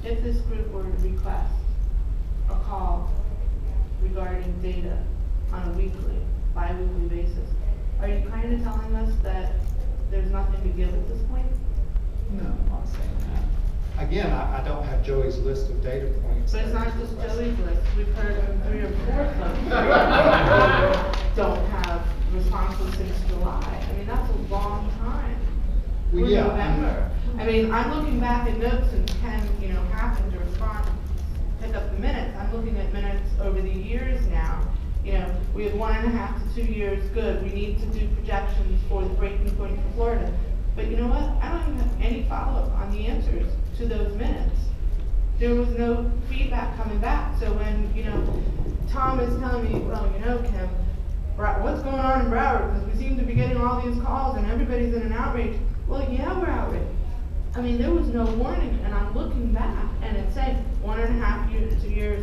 if this group were to request a call regarding data on a weekly, bi-weekly basis, are you kind of telling us that there's nothing to give at this point? No, I'm not saying that. Again, I don't have Joey's list of data points. But it's not just Joey's list. We've heard from 3 or 4 folks don't have responses since July. I mean, that's a long time. Well, We're yeah, November. I mean, I'm looking back at notes and Ken, happened to respond, pick up the minutes. I'm looking at minutes over the years now. We have 1.5 to 2 years, good. We need to do projections for the breaking point for Florida. But you know what? I don't even have any follow-up on the answers to those minutes. There was no feedback coming back. So when, Tom is telling me, well, Kim, what's going on in Broward? Because we seem to be getting all these calls and everybody's in an outrage. Well, yeah, we're outraged. I mean, there was no warning, and I'm looking back, and it's saying 1.5 years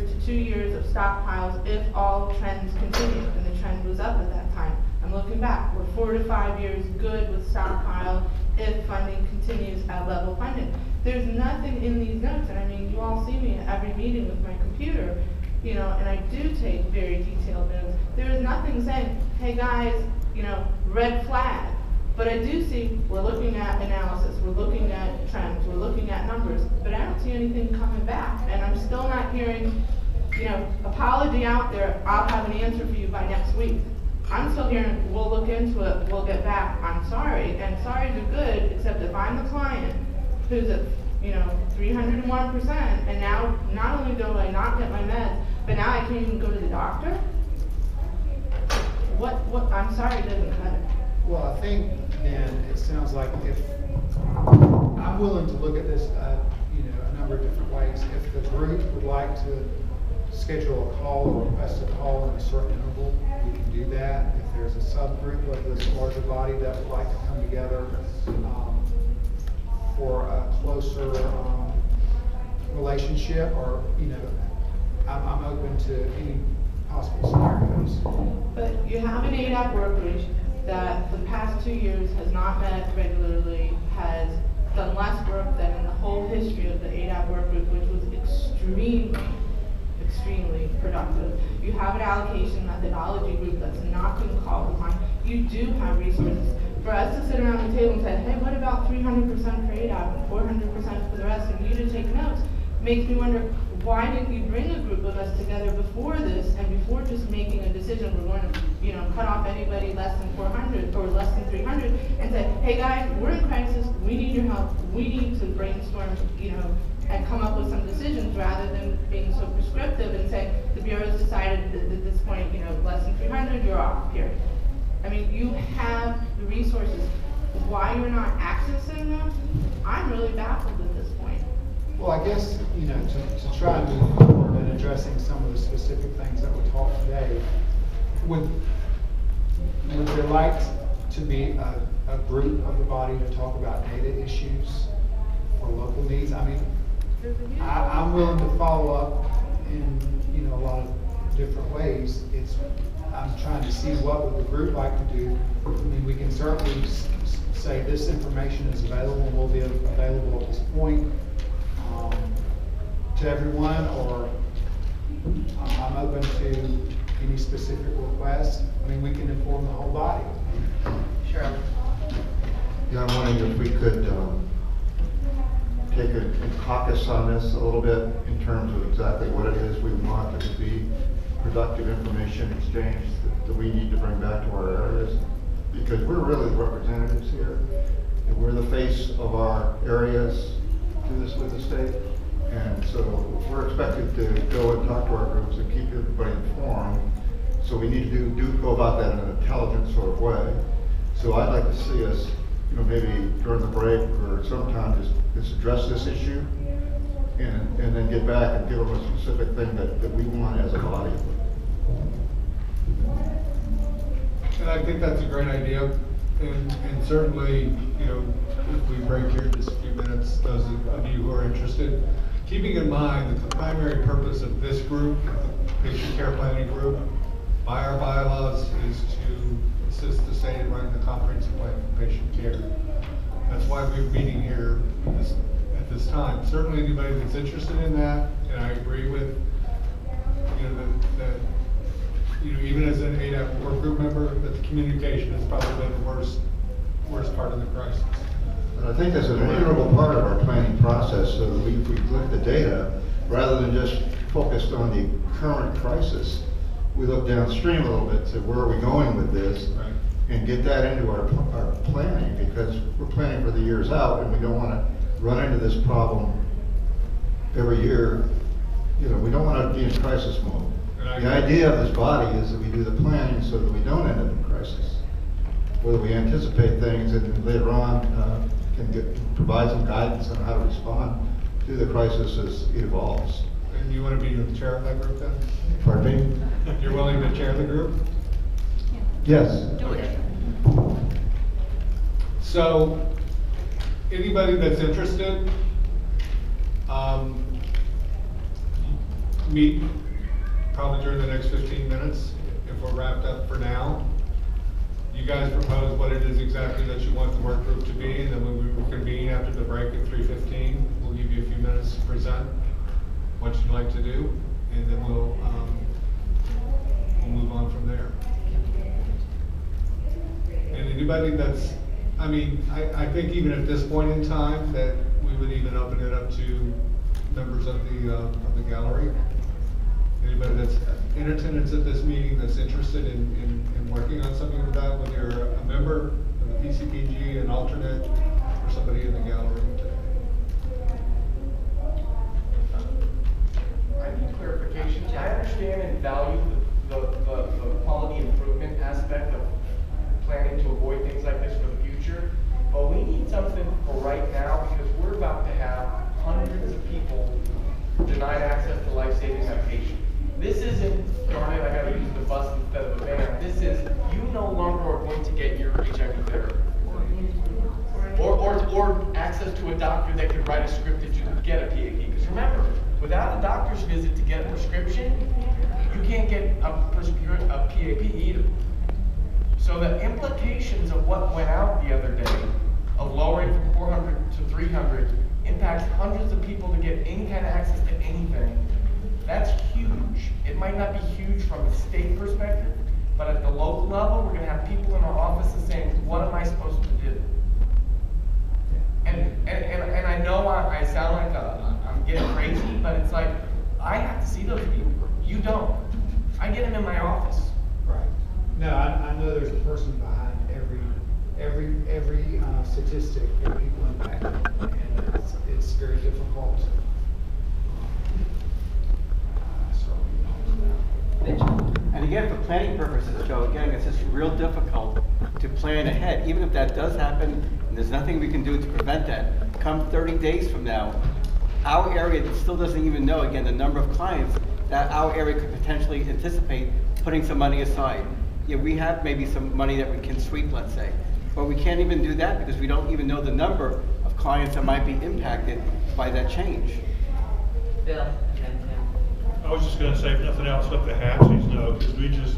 to 2 years of stockpiles if all trends continue, and the trend was up at that time. I'm looking back, we're 4 to 5 years good with stockpile if funding continues at level funding. There's nothing in these notes, and I mean, you all see me at every meeting with my computer, and I do take very detailed notes. There is nothing saying, hey guys, red flag. But I do see we're looking at analysis, we're looking at trends, we're looking at numbers, but I don't see anything coming back. And I'm still not hearing, apology out there, I'll have an answer for you by next week. I'm still hearing, we'll look into it, we'll get back, I'm sorry. And sorries are good, except if I'm the client who's at, 301%, and now not only do I not get my meds, but now I can't even go to the doctor? What, I'm sorry, it doesn't cut it. Well, I think then it sounds like if I'm willing to look at this, a number of different ways. If the group would like to schedule a call or request a call in a certain interval, we can do that. If there's a subgroup of this larger body that would like to come together for a closer relationship, or I'm open to any possible scenarios. But you have an ADAP work group that for the past 2 years has not met regularly, has done less work than in the whole history of the ADAP work group, which was extremely productive. You have an allocation methodology group that's not been called upon. You do have resources. For us to sit around the table and say, hey, what about 300% for ADAP and 400% for the rest, and you to take notes, makes me wonder, why didn't you bring a group of us together before this, and before just making a decision we're going to, cut off anybody less than 400 or less than 300, and say, hey guys, we're in crisis, we need your help, we need to brainstorm, and come up with some decisions rather than being so prescriptive and say, the Bureau's decided at this point, less than 300, you're off, period. I mean, you have the resources. Why you're not accessing them, I'm really baffled at this point. Well, I guess, to try and move forward and addressing some of the specific things that were talked today, would there like to be a group of the body to talk about data issues for local needs? I mean, I'm willing to follow up in a lot of different ways. I'm trying to see what would the group like to do. I mean, we can certainly say this information is available and will be available at this point to everyone, or I'm open to any specific requests. I mean, we can inform the whole body. Sure. Yeah, I'm wondering if we could take a caucus on this a little bit in terms of exactly what it is we want there to be productive information exchange that we need to bring back to our areas, because we're really representatives here, and we're the face of our areas to this with the state, and so we're expected to go and talk to our groups and keep everybody informed. So we need to do go about that in an intelligent sort of way. So I'd like to see us, maybe during the break or sometime just address this issue, and then get back and give them a specific thing that we want as a body. And I think that's a great idea, and certainly, if we break here just a few minutes, those of you who are interested, keeping in mind that the primary purpose of this group, the patient care planning group, by our bylaws, is to assist the state in running the comprehensive plan for patient care. That's why we're meeting here at at this time. Certainly anybody that's interested in that, and I agree with, that even as an ADAP work group member, that the communication has probably been the worst part of the crisis. And I think that's an integral part of our planning process, so that if we look at the data, rather than just focused on the current crisis, we look downstream a little bit to where are we going with this, Right. and get that into our planning, because we're planning for the years out, and we don't want to run into this problem every year. We don't want to be in crisis mode. The idea of this body is that we do the planning so that we don't end up in crisis. Whether we anticipate things and later on provide some guidance on how to respond to the crisis as it evolves. And you want to be the chair of that group then? Pardon me? You're willing to chair the group? Yes. Do it. So, anybody that's interested, meet probably during the next 15 minutes, if we're wrapped up for now. You guys propose what it is exactly that you want the work group to be, and then when we reconvene after the break at 3:15, we'll give you a few minutes to present what you'd like to do, and then we'll move on from there. And anybody that's, I think even at this point in time, that we would even open it up to members of the gallery. Anybody that's in attendance at this meeting that's interested in working on something like that, whether you're a member of the PCPG, an alternate, or somebody in the gallery today. I need clarification. I understand and value the quality improvement aspect of planning to avoid things like this for the future, but we need something for right now, because we're about to have hundreds of people denied access to life-saving medication. This isn't, darn it, I gotta use the bus instead of a van. This is, you no longer are going to get your HIV therapy. Or access to a doctor that could write a script that you could get a PAP. Because remember, without a doctor's visit to get a prescription, you can't get a PAP either. So the implications of what went out the other day, of lowering from 400 to 300, impacts hundreds of people to get any kind of access to anything. That's huge. It might not be huge from a state perspective, but at the local level, we're gonna have people in our offices saying, what am I supposed to do? And I know I sound like I'm getting crazy, but it's like, I have to see those people. You don't. I get them in my office. Right. No, I know there's a person behind every statistic that people impacted, and it's very difficult. And again, for planning purposes, Joe, again, it's just real difficult to plan ahead. Even if that does happen, and there's nothing we can do to prevent that, come 30 days from now, our area still doesn't even know, again, the number of clients that our area could potentially anticipate putting some money aside. Yeah, we have maybe some money that we can sweep, let's say, but we can't even do that because we don't even know the number of clients that might be impacted by that change. Bill, and then Tim. I was just gonna say, if nothing else, let the Hatchies know, because we just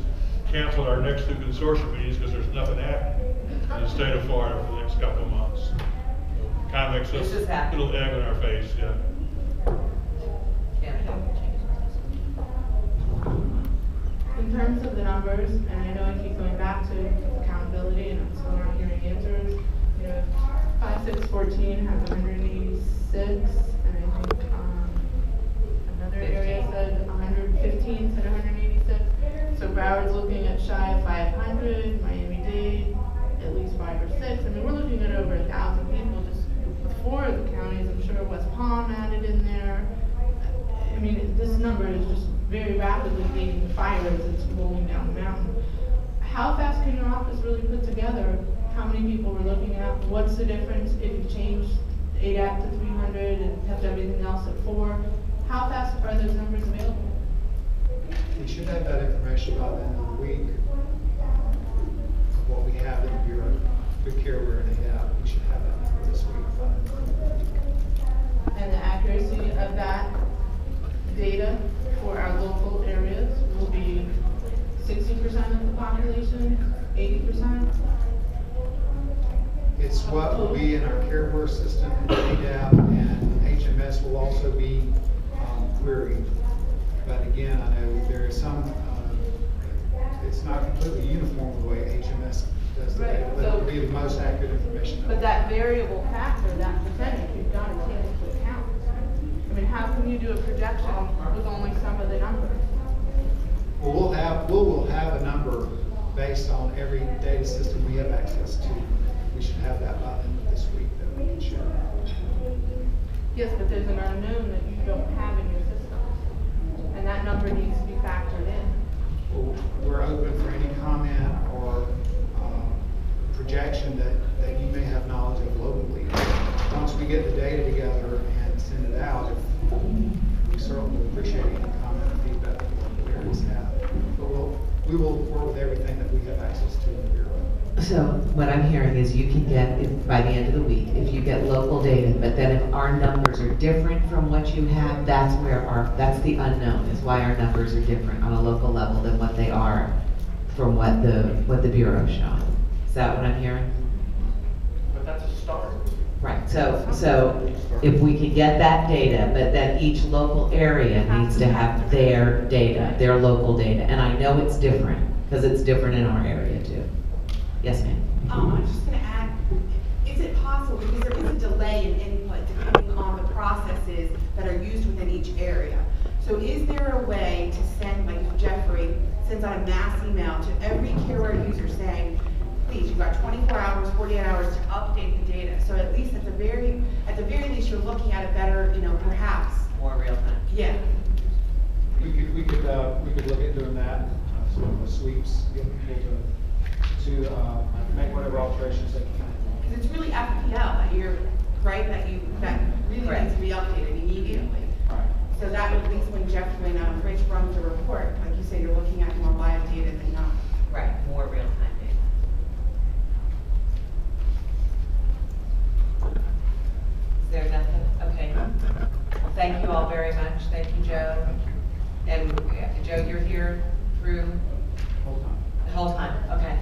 canceled our next two consortium meetings because there's nothing happening in the state of Florida for the next couple of months. Kind of makes us This is a happening. little egg on our face, yeah. In terms of the numbers, and I know I keep going back to accountability and I'm still not hearing answers, 5614 has 186, and I think another area said 115, said 186. So Broward's looking at shy of 500, Miami-Dade at least 5 or 6. I mean, we're looking at over 1,000 people just with 4 of the counties. I'm sure West Palm added in there. I mean, this number is just very rapidly gaining fire as it's rolling down the mountain. How fast can your office really put together how many people we're looking at? What's the difference if you change ADAP to 300 and kept everything else at 4? How fast are those numbers available? We should have that information by the end of the week, of what we have in the Bureau. Good care we're in ADAP. We should have that number this week. And the accuracy of that data for our local areas will be 60% of the population, 80%? It's what will be in our CareWorks system, ADAP, and query. But again, I know there is some, it's not completely uniform the way HMS does the data, Right, but it so- will be the most accurate information. But that variable factor, that percentage, you've got to take into account. I mean, how can you do a projection with only some of the numbers? Well, we'll have a number based on every data system we have access to. We should have that by the end of this week that we can share. Yes, but there's an unknown that you don't have in your system. And that number needs to be factored in. Well, we're open for any comment or projection that you may have knowledge of locally. Once we get the data together and send it out, we certainly appreciate any comment or feedback that the areas have. But we will work with everything that we have access to in the Bureau. So what I'm hearing is you can get, by the end of the week, if you get local data, but then if our numbers are different from what you have, that's the unknown, is why our numbers are different on a local level than what they are from what the Bureau's showing. Is that what I'm hearing? But that's a start. Right, so if we can get that data, but then each local area needs to have their data, their local data, and I know it's different, because it's different in our area too. Yes, ma'am. I'm just gonna add, is it possible, because there is a delay in input depending on the processes that are used within each area. So is there a way to send, like Jeffrey sends out a mass email to every CareWare user saying, please, you've got 24 hours, 48 hours to update the data. So at least at the very least, you're looking at a better, perhaps. More real time. Yeah. We could look at doing that, sort of a sweeps, get people to make whatever alterations they can. Because it's really FPL that you're, right, that really Correct. needs to be updated immediately. Right. So that at least when Rich runs the report, like you say, you're looking at more live data than not. Right, more real time data. Is there nothing? Okay. Well, thank you all very much. Thank you, Joe. And Joe, you're here through Hold on. the whole time? Okay.